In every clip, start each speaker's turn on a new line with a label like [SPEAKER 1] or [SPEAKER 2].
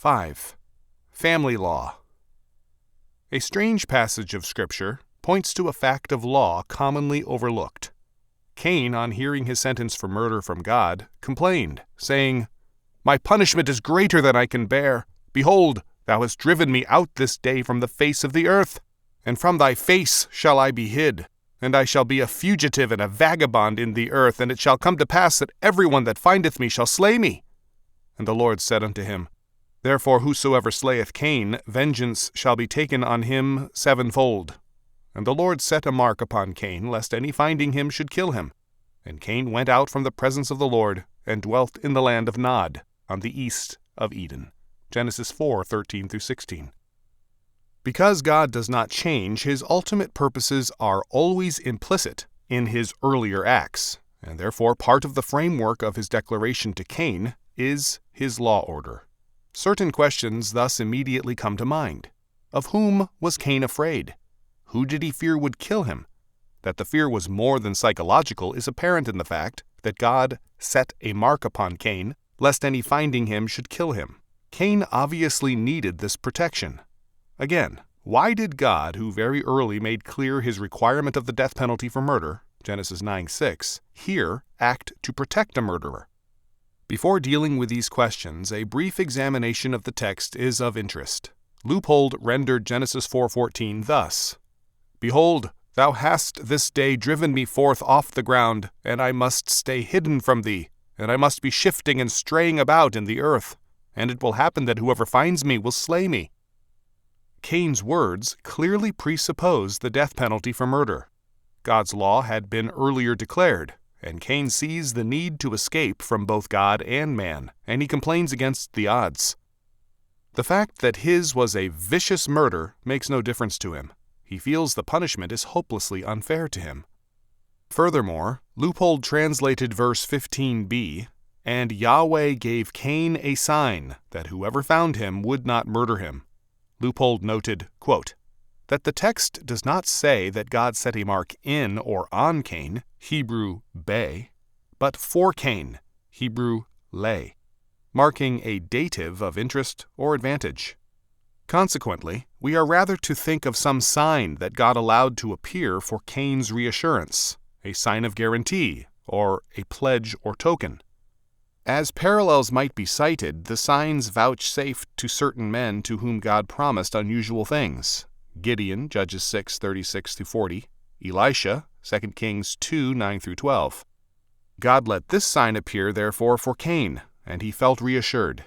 [SPEAKER 1] 5. Family law. A strange passage of Scripture points to a fact of law commonly overlooked. Cain, on hearing his sentence for murder from God, complained, saying, "My punishment is greater than I can bear. Behold, thou hast driven me out this day from the face of the earth, and from thy face shall I be hid. And I shall be a fugitive and a vagabond in the earth, and it shall come to pass that every one that findeth me shall slay me." And the Lord said unto him, "Therefore whosoever slayeth Cain, vengeance shall be taken on him sevenfold." And the Lord set a mark upon Cain, lest any finding him should kill him. And Cain went out from the presence of the Lord, and dwelt in the land of Nod, on the east of Eden. Genesis 4:13-16. Because God does not change, his ultimate purposes are always implicit in his earlier acts, and therefore part of the framework of his declaration to Cain is his law order. Certain questions thus immediately come to mind. Of whom was Cain afraid? Who did he fear would kill him? That the fear was more than psychological is apparent in the fact that God set a mark upon Cain, lest any finding him should kill him. Cain obviously needed this protection. Again, why did God, who very early made clear his requirement of the death penalty for murder, Genesis 9:6, here act to protect a murderer? Before dealing with these questions, a brief examination of the text is of interest. Leupold rendered Genesis 4:14 thus: "Behold, thou hast this day driven me forth off the ground, and I must stay hidden from thee, and I must be shifting and straying about in the earth, and it will happen that whoever finds me will slay me." Cain's words clearly presuppose the death penalty for murder. God's law had been earlier declared, and Cain sees the need to escape from both God and man, and he complains against the odds. The fact that his was a vicious murder makes no difference to him. He feels the punishment is hopelessly unfair to him. Furthermore, Leupold translated verse 15b, "And Yahweh gave Cain a sign that whoever found him would not murder him." Leupold noted, quote, that the text does not say that God set a mark in or on Cain, Hebrew be, but for Cain, Hebrew le, marking a dative of interest or advantage. Consequently, we are rather to think of some sign that God allowed to appear for Cain's reassurance, a sign of guarantee, or a pledge or token. As parallels might be cited, the signs vouchsafed to certain men to whom God promised unusual things. Gideon, Judges 6:36-40, Elisha, 2 Kings 2:9-12. God let this sign appear, therefore, for Cain, and he felt reassured.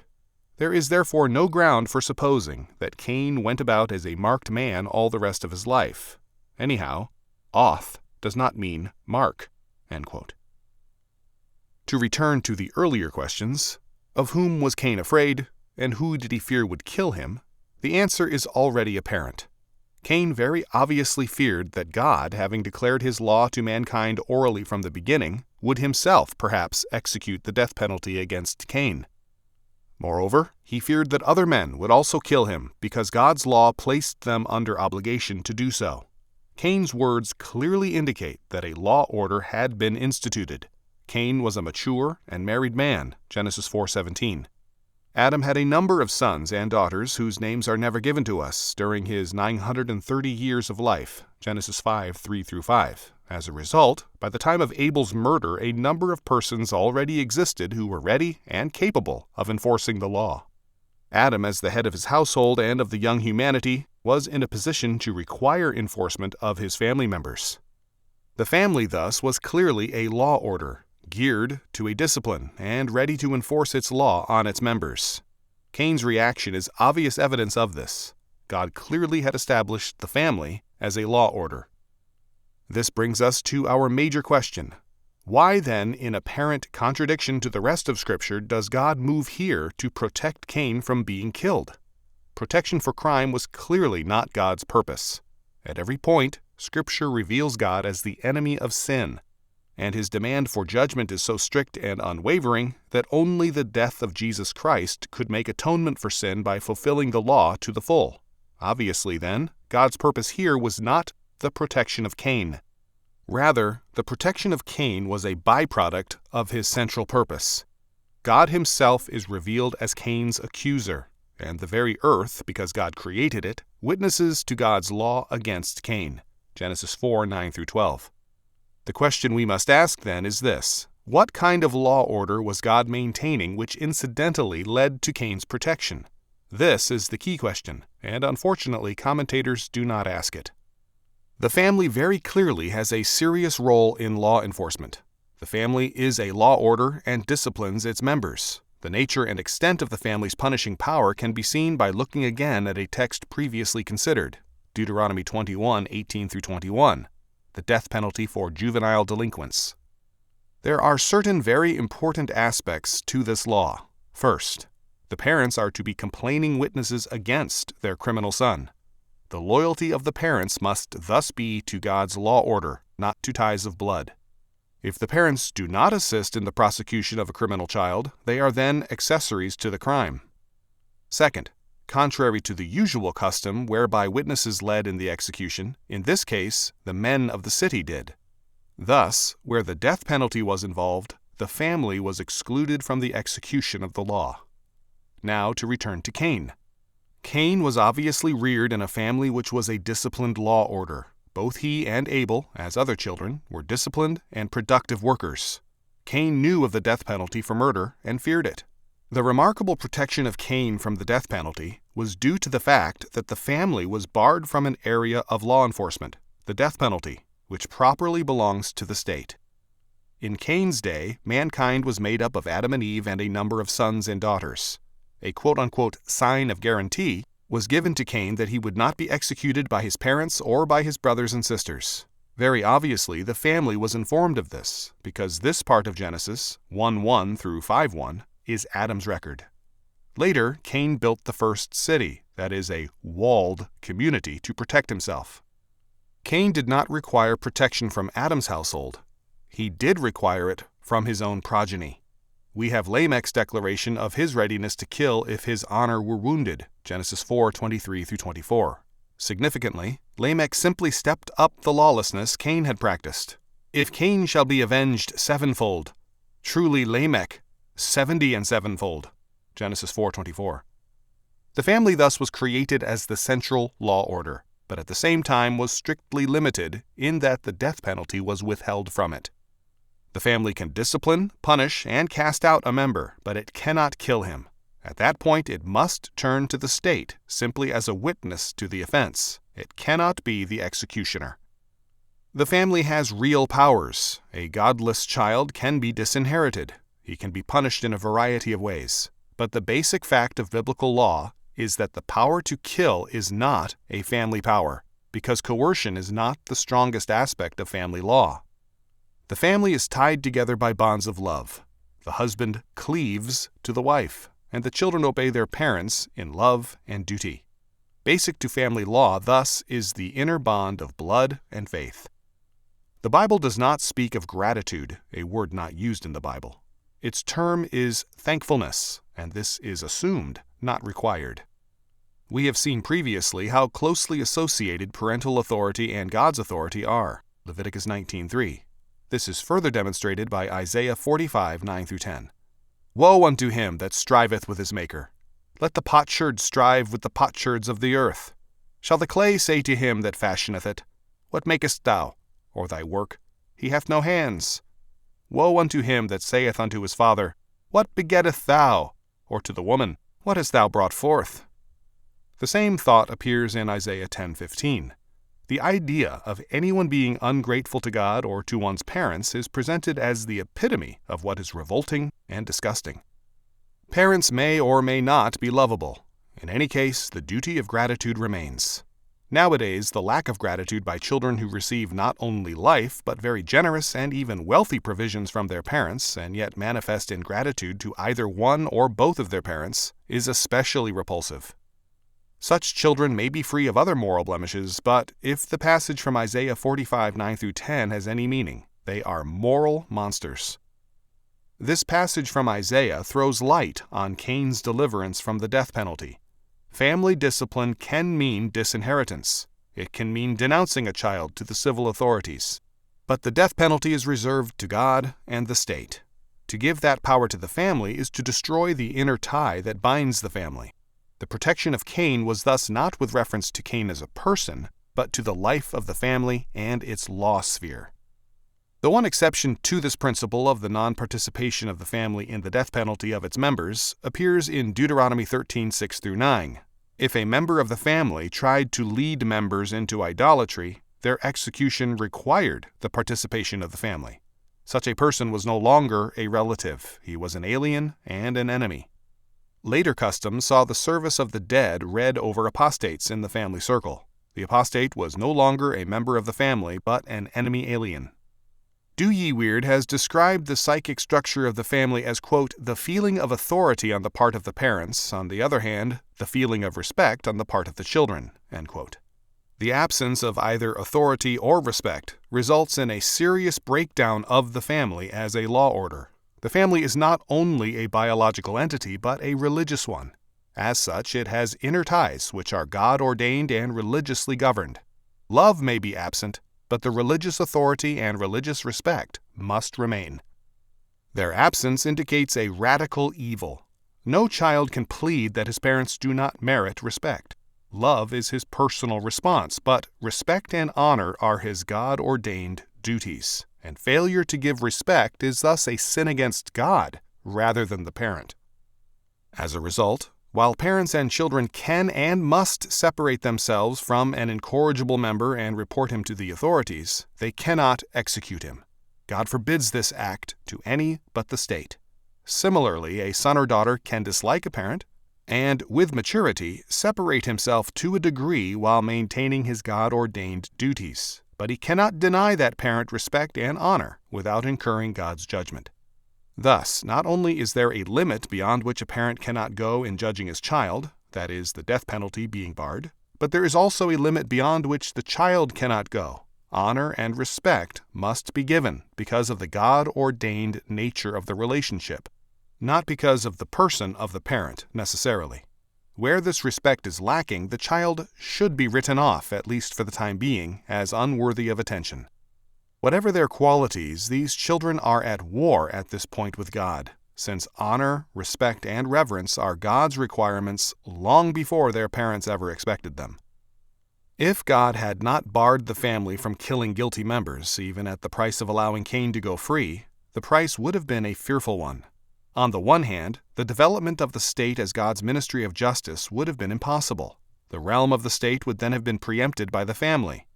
[SPEAKER 1] There is therefore no ground for supposing that Cain went about as a marked man all the rest of his life. Anyhow, oth does not mean mark. End quote. To return to the earlier questions, of whom was Cain afraid, and who did he fear would kill him, the answer is already apparent. Cain very obviously feared that God, having declared his law to mankind orally from the beginning, would himself perhaps execute the death penalty against Cain. Moreover, he feared that other men would also kill him because God's law placed them under obligation to do so. Cain's words clearly indicate that a law order had been instituted. Cain was a mature and married man, Genesis 4:17. Adam had a number of sons and daughters whose names are never given to us during his 930 years of life, Genesis 5:3-5. As a result, by the time of Abel's murder, a number of persons already existed who were ready and capable of enforcing the law. Adam, as the head of his household and of the young humanity, was in a position to require enforcement of his family members. The family, thus, was clearly a law order, geared to a discipline and ready to enforce its law on its members. Cain's reaction is obvious evidence of this. God clearly had established the family as a law order. This brings us to our major question. Why then, in apparent contradiction to the rest of Scripture, does God move here to protect Cain from being killed? Protection for crime was clearly not God's purpose. At every point, Scripture reveals God as the enemy of sin, and his demand for judgment is so strict and unwavering that only the death of Jesus Christ could make atonement for sin by fulfilling the law to the full. Obviously, then, God's purpose here was not the protection of Cain. Rather, the protection of Cain was a byproduct of his central purpose. God himself is revealed as Cain's accuser, and the very earth, because God created it, witnesses to God's law against Cain. Genesis 4:9-12. The question we must ask then is this: what kind of law order was God maintaining which incidentally led to Cain's protection? This is the key question, and unfortunately commentators do not ask it. The family very clearly has a serious role in law enforcement. The family is a law order and disciplines its members. The nature and extent of the family's punishing power can be seen by looking again at a text previously considered, Deuteronomy 21:18-21, the death penalty for juvenile delinquents. There are certain very important aspects to this law. First, the parents are to be complaining witnesses against their criminal son. The loyalty of the parents must thus be to God's law order, not to ties of blood. If the parents do not assist in the prosecution of a criminal child, they are then accessories to the crime. Second, contrary to the usual custom whereby witnesses led in the execution, in this case, the men of the city did. Thus, where the death penalty was involved, the family was excluded from the execution of the law. Now to return to Cain. Cain was obviously reared in a family which was a disciplined law order. Both he and Abel, as other children, were disciplined and productive workers. Cain knew of the death penalty for murder and feared it. The remarkable protection of Cain from the death penalty was due to the fact that the family was barred from an area of law enforcement, the death penalty, which properly belongs to the state. In Cain's day, mankind was made up of Adam and Eve and a number of sons and daughters. A quote-unquote sign of guarantee was given to Cain that he would not be executed by his parents or by his brothers and sisters. Very obviously, the family was informed of this, because this part of Genesis 1:1-5:1 is Adam's record. Later, Cain built the first city, that is, a walled community, to protect himself. Cain did not require protection from Adam's household. He did require it from his own progeny. We have Lamech's declaration of his readiness to kill if his honor were wounded, Genesis 4:23-24. Significantly, Lamech simply stepped up the lawlessness Cain had practiced. If Cain shall be avenged sevenfold, truly Lamech 70 and sevenfold, Genesis 4:24. The family thus was created as the central law order, but at the same time was strictly limited in that the death penalty was withheld from it. The family can discipline, punish, and cast out a member, but it cannot kill him. At that point, it must turn to the state simply as a witness to the offense. It cannot be the executioner. The family has real powers. A godless child can be disinherited. He can be punished in a variety of ways. But the basic fact of biblical law is that the power to kill is not a family power, because coercion is not the strongest aspect of family law. The family is tied together by bonds of love. The husband cleaves to the wife, and the children obey their parents in love and duty. Basic to family law, thus, is the inner bond of blood and faith. The Bible does not speak of gratitude, a word not used in the Bible. Its term is thankfulness, and this is assumed, not required. We have seen previously how closely associated parental authority and God's authority are, Leviticus 19:3. This is further demonstrated by Isaiah 45:9-10. Woe unto him that striveth with his Maker! Let the potsherd strive with the potsherds of the earth. Shall the clay say to him that fashioneth it, What makest thou? Or thy work, He hath no hands. Woe unto him that saith unto his father, What begettest thou? Or to the woman, What hast thou brought forth? The same thought appears in Isaiah 10:15. The idea of anyone being ungrateful to God or to one's parents is presented as the epitome of what is revolting and disgusting. Parents may or may not be lovable. In any case, the duty of gratitude remains. Nowadays, the lack of gratitude by children who receive not only life, but very generous and even wealthy provisions from their parents, and yet manifest ingratitude to either one or both of their parents, is especially repulsive. Such children may be free of other moral blemishes, but if the passage from Isaiah 45:9-10 has any meaning, they are moral monsters. This passage from Isaiah throws light on Cain's deliverance from the death penalty. Family discipline can mean disinheritance. It can mean denouncing a child to the civil authorities. But the death penalty is reserved to God and the state. To give that power to the family is to destroy the inner tie that binds the family. The protection of Cain was thus not with reference to Cain as a person, but to the life of the family and its law sphere. The one exception to this principle of the non-participation of the family in the death penalty of its members appears in Deuteronomy 13:6-9. If a member of the family tried to lead members into idolatry, their execution required the participation of the family. Such a person was no longer a relative, he was an alien and an enemy. Later customs saw the service of the dead read over apostates in the family circle. The apostate was no longer a member of the family, but an enemy alien. Du Weird has described the psychic structure of the family as, quote, the feeling of authority on the part of the parents, on the other hand, the feeling of respect on the part of the children, end quote. The absence of either authority or respect results in a serious breakdown of the family as a law order. The family is not only a biological entity, but a religious one. As such, it has inner ties which are God-ordained and religiously governed. Love may be absent, but the religious authority and religious respect must remain. Their absence indicates a radical evil. No child can plead that his parents do not merit respect. Love is his personal response, but respect and honor are his God-ordained duties, and failure to give respect is thus a sin against God rather than the parent. As a result, while parents and children can and must separate themselves from an incorrigible member and report him to the authorities, they cannot execute him. God forbids this act to any but the state. Similarly, a son or daughter can dislike a parent and, with maturity, separate himself to a degree while maintaining his God-ordained duties, but he cannot deny that parent respect and honor without incurring God's judgment. Thus, not only is there a limit beyond which a parent cannot go in judging his child, that is, the death penalty being barred, but there is also a limit beyond which the child cannot go. Honor and respect must be given because of the God-ordained nature of the relationship, not because of the person of the parent necessarily. Where this respect is lacking, the child should be written off, at least for the time being, as unworthy of attention. Whatever their qualities, these children are at war at this point with God, since honor, respect, and reverence are God's requirements long before their parents ever expected them. If God had not barred the family from killing guilty members, even at the price of allowing Cain to go free, the price would have been a fearful one. On the one hand, the development of the state as God's ministry of justice would have been impossible. The realm of the state would then have been preempted by the family.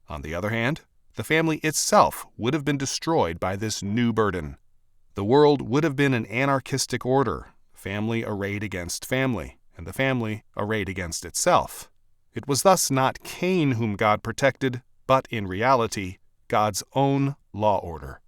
[SPEAKER 1] On the other hand, the family itself would have been destroyed by this new burden. The world would have been an anarchistic order, family arrayed against family, and the family arrayed against itself. It was thus not Cain whom God protected, but in reality, God's own law order.